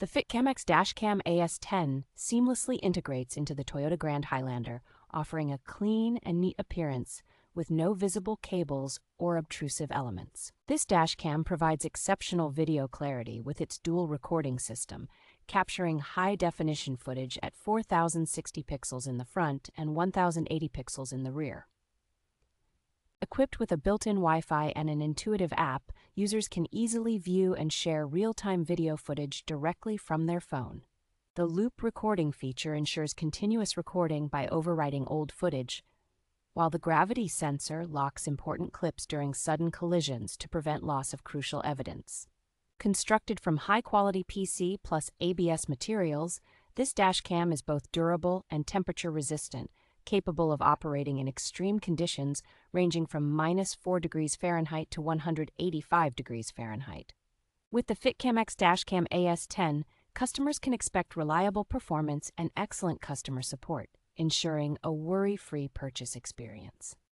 The Fitcamx Dash Cam AS10 seamlessly integrates into the Toyota Grand Highlander, offering a clean and neat appearance with no visible cables or obtrusive elements. This dash cam provides exceptional video clarity with its dual recording system, capturing high-definition footage at 4060 pixels in the front and 1080 pixels in the rear. Equipped with a built-in Wi-Fi and an intuitive app, users can easily view and share real-time video footage directly from their phone. The loop recording feature ensures continuous recording by overwriting old footage, while the gravity sensor locks important clips during sudden collisions to prevent loss of crucial evidence. Constructed from high-quality PC plus ABS materials, this dash cam is both durable and temperature-resistant, capable of operating in extreme conditions ranging from -4 degrees Fahrenheit to 185 degrees Fahrenheit. With the Fitcamx Dash Cam AS10, customers can expect reliable performance and excellent customer support, ensuring a worry-free purchase experience.